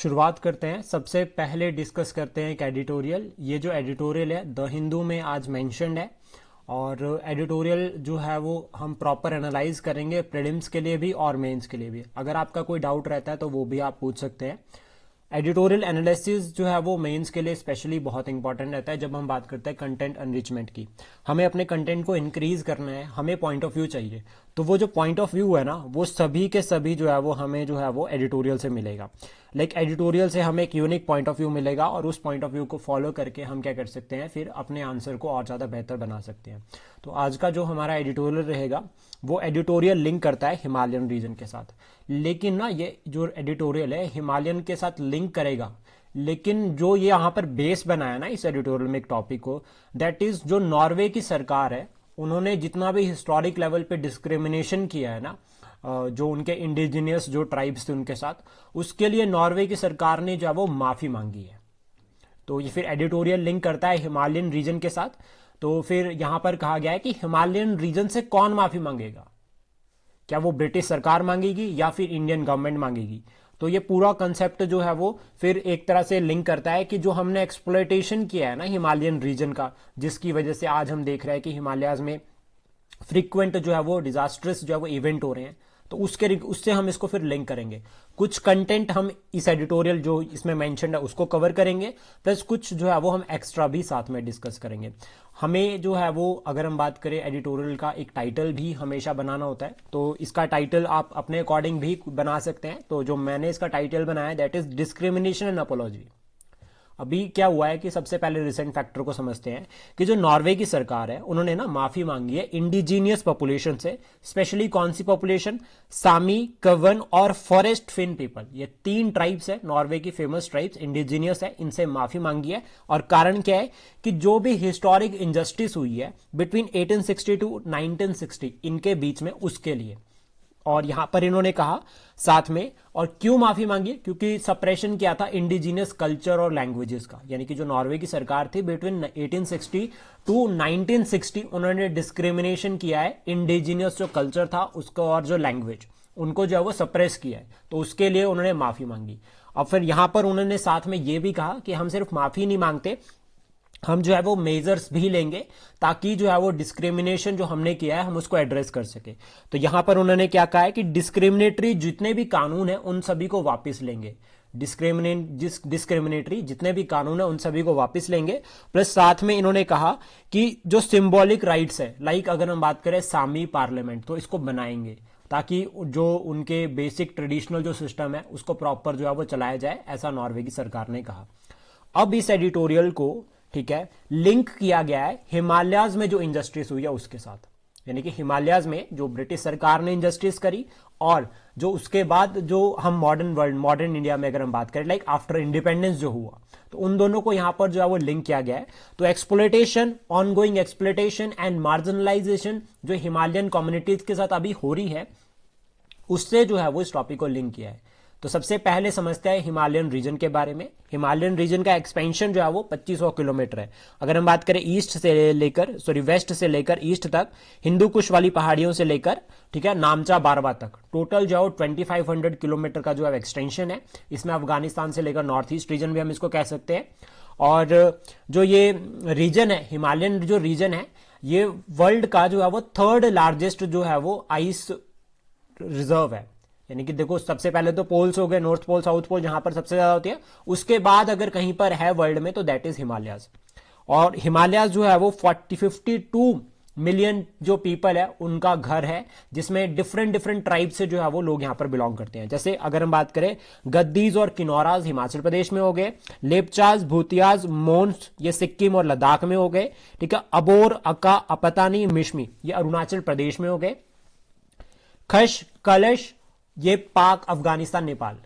शुरुआत करते हैं। सबसे पहले डिस्कस करते हैं एक एडिटोरियल। ये जो एडिटोरियल है द हिंदू में आज मेंशन्ड है, और एडिटोरियल जो है वो हम प्रॉपर एनालाइज करेंगे प्रीलिम्स के लिए भी और मेंस के लिए भी। अगर आपका कोई डाउट रहता है तो वो भी आप पूछ सकते हैं। एडिटोरियल एनालिसिस जो है वो मेंस के लिए स्पेशली बहुत इंपॉर्टेंट रहता है। जब हम बात करते हैं कंटेंट एनरिचमेंट की, हमें अपने कंटेंट को इंक्रीज करना है, हमें पॉइंट ऑफ व्यू चाहिए। तो वो जो पॉइंट ऑफ व्यू है ना, वो सभी के सभी जो है वो हमें जो है वो एडिटोरियल से मिलेगा। एडिटोरियल से हमें एक यूनिक पॉइंट ऑफ व्यू मिलेगा, और उस पॉइंट ऑफ व्यू को फॉलो करके हम क्या कर सकते हैं, फिर अपने आंसर को और ज़्यादा बेहतर बना सकते हैं। तो आज का जो हमारा एडिटोरियल रहेगा वो एडिटोरियल लिंक करता है हिमालयन रीजन के साथ। लेकिन ना ये जो एडिटोरियल है हिमालयन के साथ लिंक करेगा, लेकिन जो ये यहाँ पर बेस बनाया ना इस एडिटोरियल में एक टॉपिक को, दैट इज जो नॉर्वे की सरकार है, उन्होंने जितना भी हिस्टोरिक लेवल पे डिस्क्रिमिनेशन किया है ना, जो उनके इंडिजिनियस जो ट्राइब्स थे उनके साथ, उसके लिए नॉर्वे की सरकार ने जो है वो माफी मांगी है। तो ये फिर एडिटोरियल लिंक करता है हिमालयन रीजन के साथ। तो फिर यहां पर कहा गया है कि हिमालयन रीजन से कौन माफी मांगेगा, क्या वो ब्रिटिश सरकार मांगेगी या फिर इंडियन गवर्नमेंट मांगेगी। तो ये पूरा कंसेप्ट जो है वो फिर एक तरह से लिंक करता है कि जो हमने एक्सप्लॉयटेशन किया है ना हिमालयन रीजन का, जिसकी वजह से आज हम देख रहे हैं कि हिमालयाज में फ्रीक्वेंट जो है वो डिजास्टर्स जो है वो इवेंट हो रहे हैं। तो उससे हम इसको फिर लिंक करेंगे। कुछ कंटेंट हम इस एडिटोरियल जो इसमें मेंशन्ड है उसको कवर करेंगे, प्लस कुछ जो है वो हम एक्स्ट्रा भी साथ में डिस्कस करेंगे। हमें जो है वो, अगर हम बात करें एडिटोरियल का, एक टाइटल भी हमेशा बनाना होता है। तो इसका टाइटल आप अपने अकॉर्डिंग भी बना सकते हैं। तो जो मैंने इसका टाइटल बनाया that is discrimination and apology. अभी क्या हुआ है कि सबसे पहले रिसेंट फैक्टर को समझते हैं कि जो नॉर्वे की सरकार है उन्होंने ना माफी मांगी है इंडिजीनियस पॉपुलेशन से। स्पेशली कौन सी पॉपुलेशन? सामी, कवन और फॉरेस्ट फिन पीपल। ये 3 ट्राइब्स है नॉर्वे की, फेमस ट्राइब्स, इंडिजीनियस है, इनसे माफी मांगी है। और कारण क्या है कि जो भी हिस्टोरिक इंजस्टिस हुई है बिटवीन 1860 टू 1960 इनके बीच में, उसके लिए। और यहां पर इन्होंने कहा साथ में, और क्यों माफी मांगी, क्योंकि सप्रेशन किया था इंडिजिनियस कल्चर और लैंग्वेजेस का। यानी कि जो नॉर्वे की सरकार थी बिटवीन 1860 टू 1960 उन्होंने डिस्क्रिमिनेशन किया है इंडिजिनियस जो कल्चर था उसको और जो लैंग्वेज, उनको जो है वो सप्रेस किया है। तो उसके लिए उन्होंने माफी मांगी। अब फिर यहां पर उन्होंने साथ में यह भी कहा कि हम सिर्फ माफी नहीं मांगते, हम जो है वो मेजर्स भी लेंगे ताकि जो है वो डिस्क्रिमिनेशन जो हमने किया है हम उसको एड्रेस कर सके। तो यहां पर उन्होंने क्या कहा है कि डिस्क्रिमिनेटरी जितने भी कानून है उन सभी को वापस लेंगे। डिस्क्रिमिनेटरी जितने भी कानून है उन सभी को वापस लेंगे। प्लस साथ में इन्होंने कहा कि जो सिंबॉलिक राइट्स है, लाइक अगर हम बात करें सामी पार्लियामेंट, तो इसको बनाएंगे ताकि जो उनके बेसिक ट्रेडिशनल जो सिस्टम है उसको प्रॉपर जो है वो चलाया जाए, ऐसा नॉर्वे की सरकार ने कहा। अब इस एडिटोरियल को, ठीक है, लिंक किया गया है हिमालयाज में जो इंजस्टिस हुई है उसके साथ। यानी कि हिमालयाज में जो ब्रिटिश सरकार ने इंजस्टिस करी, और जो उसके बाद जो हम मॉडर्न वर्ल्ड, मॉडर्न इंडिया में अगर हम बात करें, लाइक आफ्टर इंडिपेंडेंस जो हुआ, तो उन दोनों को यहां पर जो है वो लिंक किया गया है। तो exploitation, ongoing exploitation and marginalisation जो हिमालयन कम्युनिटीज के साथ अभी हो रही है, उससे जो है वो इस टॉपिक को लिंक किया है। तो सबसे पहले समझते हैं हिमालयन रीजन के बारे में। हिमालयन रीजन का एक्सपेंशन जो है वो 2500 किलोमीटर है। अगर हम बात करें ईस्ट से लेकर, वेस्ट से लेकर ईस्ट तक, हिंदू कुश वाली पहाड़ियों से लेकर, ठीक है, नामचा बारवा तक, टोटल जो है 2500 किलोमीटर का जो है एक्सटेंशन है। इसमें अफगानिस्तान से लेकर नॉर्थ ईस्ट रीजन भी हम इसको कह सकते हैं। और जो ये रीजन है, हिमालयन जो रीजन है, ये वर्ल्ड का जो है वो 3rd लार्जेस्ट जो है वो आइस रिजर्व है। यानी कि देखो, सबसे पहले तो पोल्स हो गए, नॉर्थ पोल, साउथ पोल, जहां पर सबसे ज्यादा होती है। उसके बाद अगर कहीं पर है वर्ल्ड में तो दैट इज हिमालयाज। और हिमालयाज जो है वो 52 मिलियन जो पीपल है उनका घर है, जिसमें डिफरेंट डिफरेंट ट्राइब से जो है वो लोग यहां पर बिलोंग करते हैं। जैसे अगर हम बात करें, गद्दीज और किन्नौराज हिमाचल प्रदेश में हो गए, लेपचाज, भूतियाज, मोन्स ये सिक्किम और लद्दाख में हो गए, ठीक है, अबोर, अका, अपतानी, मिशमी ये अरुणाचल प्रदेश में हो गए, खश, कलश ये पाक, अफगानिस्तान, नेपाल,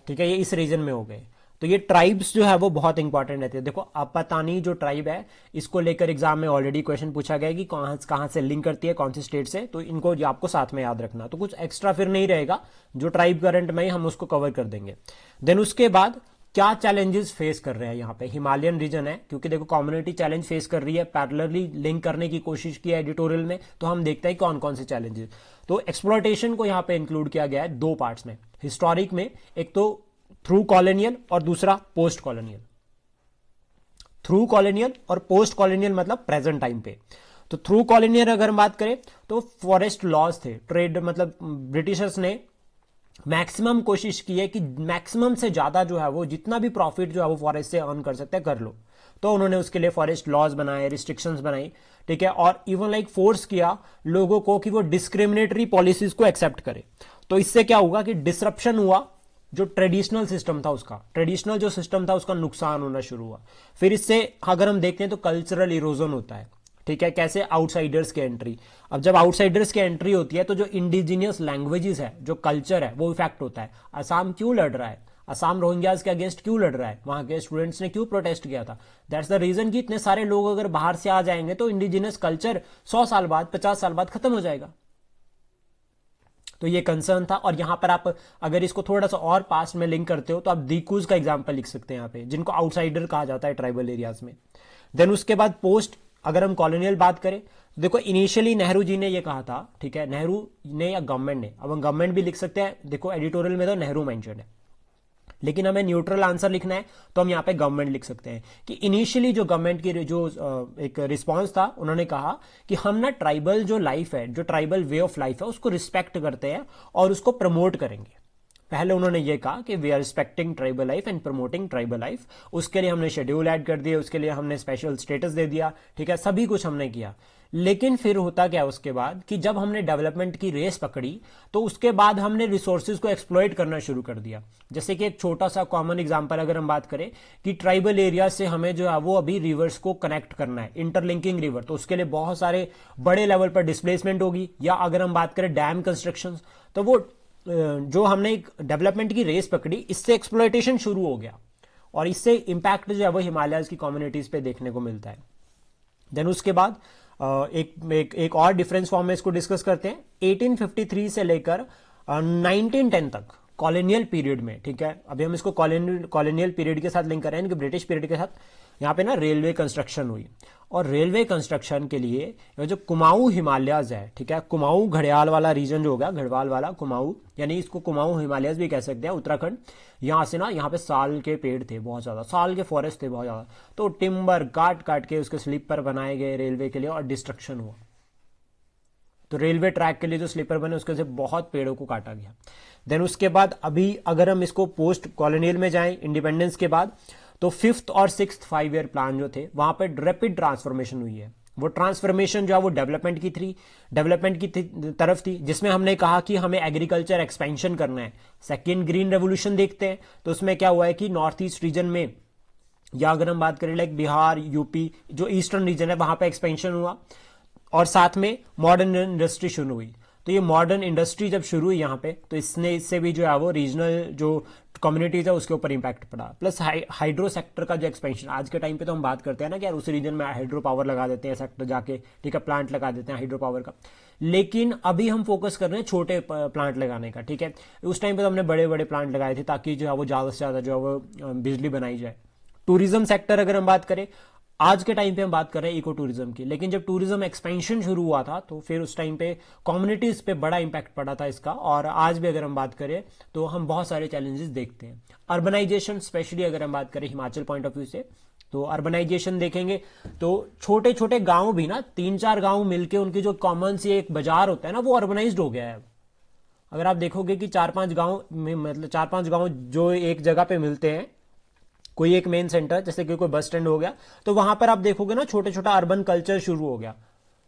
ठीक है, ये इस रीजन में हो गए। तो ये ट्राइब्स जो है वो बहुत इंपॉर्टेंट रहते हैं। देखो, अपतानी जो ट्राइब है, इसको लेकर एग्जाम में ऑलरेडी क्वेश्चन पूछा गया कि कहां से लिंक करती है, कौन सी स्टेट से, तो इनको आपको साथ में याद रखना। तो कुछ एक्स्ट्रा फिर नहीं रहेगा, जो ट्राइब करंट में हम उसको कवर कर देंगे। देन उसके बाद क्या चैलेंजेस फेस कर रहे हैं यहाँ पे, हिमालयन रीजन है, क्योंकि देखो कम्युनिटी चैलेंज फेस कर रही है, पैरेलली लिंक करने की कोशिश की है एडिटोरियल में। तो हम देखते हैं कौन कौन से चैलेंजेस। तो एक्सप्लॉयटेशन को यहाँ पे इंक्लूड किया गया है 2 पार्ट्स में। हिस्टोरिक में एक तो थ्रू कॉलोनियल और दूसरा पोस्ट कॉलोनियल। थ्रू कॉलोनियल और पोस्ट कॉलोनियल मतलब प्रेजेंट टाइम पे। तो थ्रू कॉलोनियल अगर हम बात करें तो फॉरेस्ट लॉज थे, ट्रेड मतलब ब्रिटिशर्स ने मैक्सिमम कोशिश की है कि मैक्सिमम से ज्यादा जो है वो जितना भी प्रॉफिट जो है वो फॉरेस्ट से अर्न कर सकते हैं कर लो। तो उन्होंने उसके लिए फॉरेस्ट लॉज बनाए, रिस्ट्रिक्शंस बनाई, ठीक है, और इवन लाइक फोर्स किया लोगों को कि वो डिस्क्रिमिनेटरी पॉलिसीज को एक्सेप्ट करे। तो इससे क्या हुआ कि डिसरप्शन हुआ, जो ट्रेडिशनल सिस्टम था उसका, ट्रेडिशनल जो सिस्टम था उसका नुकसान होना शुरू हुआ। फिर इससे अगर हम देखते हैं तो कल्चरल इरोजन होता है, ठीक है, कैसे आउटसाइडर्स की एंट्री। अब जब आउटसाइडर्स की एंट्री होती है तो जो इंडिजिनियस लैंग्वेजेस है, जो कल्चर है, वो इफेक्ट होता है। असम क्यों लड़ रहा है, असम रोहिंग्यास के अगेंस्ट क्यों लड़ रहा है, वहां के स्टूडेंट्स ने क्यों प्रोटेस्ट किया था? दैट्स द रीजन कि इतने सारे लोग अगर बाहर से आ जाएंगे तो इंडिजिनियस कल्चर 100 साल बाद, 50 साल बाद खत्म हो जाएगा। तो ये कंसर्न था। और यहां पर आप अगर इसको थोड़ा सा और पास्ट में लिंक करते हो तो आप दीकूज का एग्जांपल लिख सकते हैं यहाँ पे, जिनको आउटसाइडर कहा जाता है ट्राइबल एरियाज में। देन उसके बाद पोस्ट, अगर हम कॉलोनियल बात करें तो देखो इनिशियली नेहरू जी ने ये कहा था, ठीक है, नेहरू ने या गवर्नमेंट ने, अब हम गवर्नमेंट भी लिख सकते हैं, देखो एडिटोरियल में तो नेहरू मेंशन है, लेकिन हमें न्यूट्रल आंसर लिखना है तो हम यहाँ पे गवर्नमेंट लिख सकते हैं कि इनिशियली जो गवर्नमेंट की जो एक रिस्पांस था, उन्होंने कहा कि हम ना ट्राइबल जो लाइफ है, जो ट्राइबल वे ऑफ लाइफ है, उसको रिस्पेक्ट करते हैं और उसको प्रमोट करेंगे। पहले उन्होंने ये कहा कि we are respecting tribal life and promoting tribal life. उसके लिए हमने शेड्यूल ऐड कर दिया, उसके लिए हमने स्पेशल स्टेटस दे दिया, ठीक है, सभी कुछ हमने किया। लेकिन फिर होता क्या उसके बाद कि जब हमने डेवलपमेंट की रेस पकड़ी तो उसके बाद हमने रिसोर्सेज को एक्सप्लॉइट करना शुरू कर दिया। जैसे कि एक छोटा सा कॉमन एग्जांपल अगर हम बात करें कि ट्राइबल एरिया से हमें जो है वो अभी रिवर्स को कनेक्ट करना है, इंटरलिंकिंग रिवर, तो उसके लिए बहुत सारे बड़े लेवल पर डिस्प्लेसमेंट होगी। या अगर हम बात करें डैम कंस्ट्रक्शन, तो वो जो हमने एक डेवलपमेंट की रेस पकड़ी, इससे एक्सप्लॉइटेशन शुरू हो गया और इससे इंपैक्ट जो है वो हिमालयस की कम्युनिटीज पे देखने को मिलता है। देन उसके बाद एक और डिफरेंस फॉर्म में इसको डिस्कस करते हैं। 1853 से लेकर 1910 तक कॉलोनियल पीरियड में, ठीक है, अभी हम इसको कॉलोनियल पीरियड के साथ लिंक कर रहे हैं कि ब्रिटिश पीरियड के साथ, यहाँ पे ना रेलवे कंस्ट्रक्शन हुई। और रेलवे कंस्ट्रक्शन के लिए जो कुमाऊं हिमालयस है, ठीक है, कुमाऊं घड़ियाल वाला रीजन जो होगा, गढ़वाल वाला कुमाऊं, यानी इसको कुमाऊं हिमालयस भी कह सकते हैं, उत्तराखंड, यहाँ से ना यहाँ पे साल के पेड़ थे बहुत ज्यादा, साल के फॉरेस्ट थे बहुत ज्यादा, तो टिम्बर काट काट के उसके स्लीपर बनाए गए रेलवे के लिए और डिस्ट्रक्शन हुआ। तो रेलवे ट्रैक के लिए जो स्लीपर बने उसके से बहुत पेड़ों को काटा गया। देन उसके बाद अभी अगर हम इसको पोस्ट कॉलोनियल में जाएं, इंडिपेंडेंस के बाद, तो 5th और 6th 5 ईयर प्लान जो थे वहां पर रैपिड ट्रांसफॉर्मेशन हुई है। वो ट्रांसफॉर्मेशन जो है वो डेवलपमेंट की तरफ थी, जिसमें हमने कहा कि हमें एग्रीकल्चर एक्सपेंशन करना है। सेकेंड ग्रीन रेवोल्यूशन देखते हैं तो उसमें क्या हुआ है कि नॉर्थ ईस्ट रीजन में, या अगर हम बात करें लाइक बिहार, यूपी, जो ईस्टर्न रीजन है वहां पर एक्सपेंशन हुआ और साथ में मॉडर्न इंडस्ट्री शुरू हुई। तो ये मॉडर्न इंडस्ट्री जब शुरू हुई यहाँ पे तो इससे भी जो है वो रीजनल जो कम्युनिटीज है उसके ऊपर इंपैक्ट पड़ा। प्लस हाइड्रो सेक्टर का जो एक्सपेंशन, आज के टाइम पे तो हम बात करते हैं ना कि यार उस रीजन में हाइड्रो पावर लगा देते हैं सेक्टर जाके, ठीक है, प्लांट लगा देते हैं हाइड्रो पावर का। लेकिन अभी हम फोकस कर रहे हैं छोटे प्लांट लगाने का, ठीक है। उस टाइम पे तो हमने बड़े बड़े प्लांट लगाए थे ताकि जो है वो ज्यादा से ज्यादा जो है वो बिजली बनाई जाए। टूरिज्म सेक्टर अगर हम बात करें, आज के टाइम पे हम बात कर रहे हैं इको टूरिज्म की, लेकिन जब टूरिज्म एक्सपेंशन शुरू हुआ था तो फिर उस टाइम पे कम्युनिटीज पे बड़ा इंपैक्ट पड़ा था इसका। और आज भी अगर हम बात करें तो हम बहुत सारे चैलेंजेस देखते हैं। अर्बनाइजेशन, स्पेशली अगर हम बात करें हिमाचल पॉइंट ऑफ व्यू से, तो अर्बनाइजेशन देखेंगे तो छोटे छोटे गांव भी ना, 3-4 गांव मिलके उनकी जो कॉमन सी एक बाजार होता है ना, वो अर्बनाइज्ड हो गया है। अगर आप देखोगे कि 4-5 गांव में, मतलब 4-5 गांव जो एक जगह पे मिलते हैं, कोई एक मेन सेंटर, जैसे कि कोई बस स्टैंड हो गया, तो वहां पर आप देखोगे ना छोटे छोटा अर्बन कल्चर शुरू हो गया।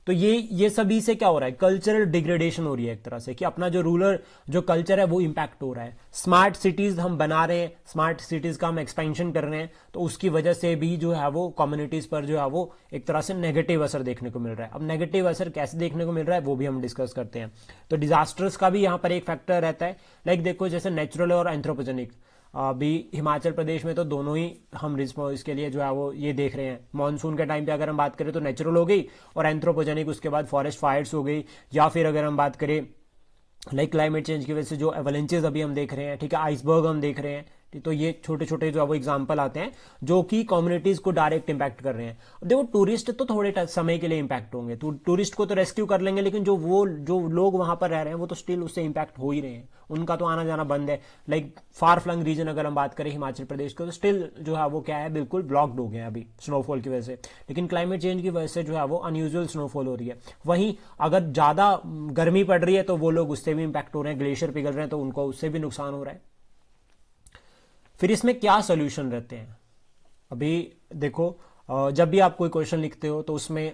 तो ये सभी से क्या हो रहा है, कल्चरल डिग्रेडेशन हो रही है एक तरह से, कि अपना जो रूरल जो कल्चर है वो इंपैक्ट हो रहा है। स्मार्ट सिटीज हम बना रहे हैं, स्मार्ट सिटीज का हम एक्सपेंशन कर रहे हैं, तो उसकी वजह से भी जो है वो कम्युनिटीज पर जो है वो एक तरह से नेगेटिव असर देखने को मिल रहा है। अब नेगेटिव असर कैसे देखने को मिल रहा है वो भी हम डिस्कस करते हैं। तो डिजास्टर्स का भी यहाँ पर एक फैक्टर रहता है। लाइक देखो जैसे नेचुरल और एंथ्रोपोजेनिक, अभी हिमाचल प्रदेश में तो दोनों ही हम इसके लिए जो है वो ये देख रहे हैं। मानसून के टाइम पे अगर हम बात करें तो नेचुरल हो गई, और एंथ्रोपोजेनिक उसके बाद फॉरेस्ट फायर्स हो गई, या फिर अगर हम बात करें लाइक क्लाइमेट चेंज की वजह से जो एवलेंचेस अभी हम देख रहे हैं, ठीक है, आइसबर्ग हम देख रहे हैं, तो ये छोटे छोटे जो है वो एग्जाम्पल आते हैं जो कि कम्युनिटीज को डायरेक्ट इंपैक्ट कर रहे हैं। देखो टूरिस्ट तो थोड़े समय के लिए इंपैक्ट होंगे, तो टूरिस्ट को तो रेस्क्यू कर लेंगे, लेकिन जो लोग वहां पर रह रहे हैं वो तो स्टिल उससे इंपैक्ट हो ही रहे हैं, उनका तो आना जाना बंद है। लाइक फार फ्लंग रीजन अगर हम बात करें हिमाचल प्रदेश को, तो स्टिल जो है वो क्या है, बिल्कुल ब्लॉक्ड हो गए हैं अभी स्नोफॉल की वजह से। लेकिन क्लाइमेट चेंज की वजह से जो है वो अनयूजुअल स्नोफॉल हो रही है। वहीं अगर ज्यादा गर्मी पड़ रही है तो वो लोग उससे भी इंपैक्ट हो रहे हैं, ग्लेशियर पिघल रहे हैं तो उनको उससे भी नुकसान हो रहा है। फिर इसमें क्या सोल्यूशन रहते हैं? अभी देखो, जब भी आप कोई क्वेश्चन लिखते हो तो उसमें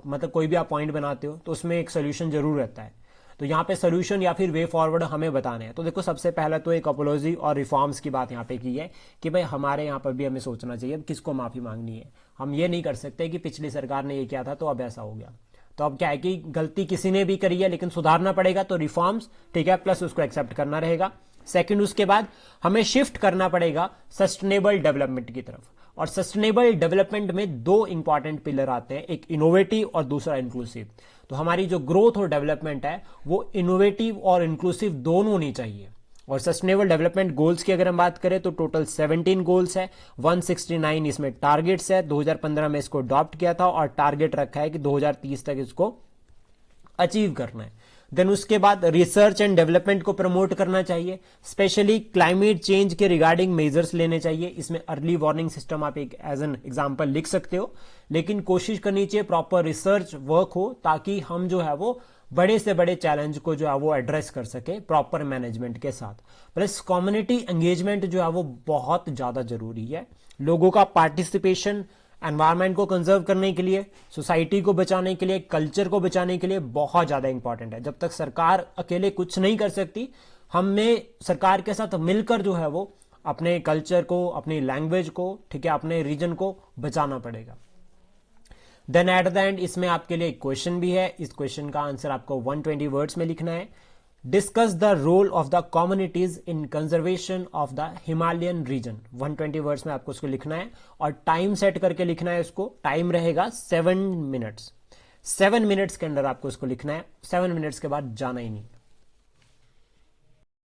मतलब कोई भी आप पॉइंट बनाते हो तो उसमें एक सोल्यूशन जरूर रहता है। तो यहाँ पे सोल्यूशन या फिर वे फॉरवर्ड हमें बताने हैं। तो देखो सबसे पहला तो एक अपोलॉजी और रिफॉर्म्स की बात यहाँ पे की है कि भाई हमारे यहाँ पर भी हमें सोचना चाहिए किसको माफी मांगनी है। हम ये नहीं कर सकते कि पिछली सरकार ने ये किया था तो अब ऐसा हो गया। तो अब क्या है कि गलती किसी ने भी करी है लेकिन सुधारना पड़ेगा, तो रिफॉर्म्स ठीक है, प्लस उसको एक्सेप्ट करना रहेगा। सेकंड, उसके बाद हमें शिफ्ट करना पड़ेगा सस्टेनेबल डेवलपमेंट की तरफ। और सस्टेनेबल डेवलपमेंट में दो इंपॉर्टेंट पिलर आते हैं, एक इनोवेटिव और दूसरा इंक्लूसिव। तो हमारी जो ग्रोथ और डेवलपमेंट है वो इनोवेटिव और इंक्लूसिव दोनों होनी चाहिए। और सस्टेनेबल डेवलपमेंट गोल्स की अगर हम बात करें तो टोटल 17 गोल्स है, 169 इसमें टारगेट्स है। 2015 में इसको अडॉप्ट किया था और टारगेट रखा है कि 2030 तक इसको अचीव करना है। देन उसके बाद रिसर्च एंड डेवलपमेंट को प्रमोट करना चाहिए, स्पेशली क्लाइमेट चेंज के रिगार्डिंग मेजर्स लेने चाहिए। इसमें अर्ली वार्निंग सिस्टम आप एक एज एन एग्जांपल लिख सकते हो, लेकिन कोशिश करनी चाहिए प्रॉपर रिसर्च वर्क हो ताकि हम जो है वो बड़े से बड़े चैलेंज को जो है वो एड्रेस कर सके प्रॉपर मैनेजमेंट के साथ। प्लस कम्युनिटी एंगेजमेंट जो है वो बहुत ज्यादा जरूरी है। लोगों का पार्टिसिपेशन एनवायरनमेंट को कंजर्व करने के लिए, सोसाइटी को बचाने के लिए, कल्चर को बचाने के लिए बहुत ज्यादा इंपॉर्टेंट है। जब तक सरकार अकेले कुछ नहीं कर सकती, हमें सरकार के साथ मिलकर जो है वो अपने कल्चर को, अपनी लैंग्वेज को, ठीक है, अपने रीजन को बचाना पड़ेगा। देन एट द एंड इसमें आपके लिए एक क्वेश्चन भी है। इस क्वेश्चन का आंसर आपको 120 वर्ड्स में लिखना है। Discuss the role of the communities in conservation of the Himalayan region. 120 words में आपको उसको लिखना है और टाइम सेट करके लिखना है। उसको टाइम रहेगा 7 मिनट्स। 7 मिनट्स के अंदर आपको उसको लिखना है, 7 मिनट्स के बाद जाना ही नहीं।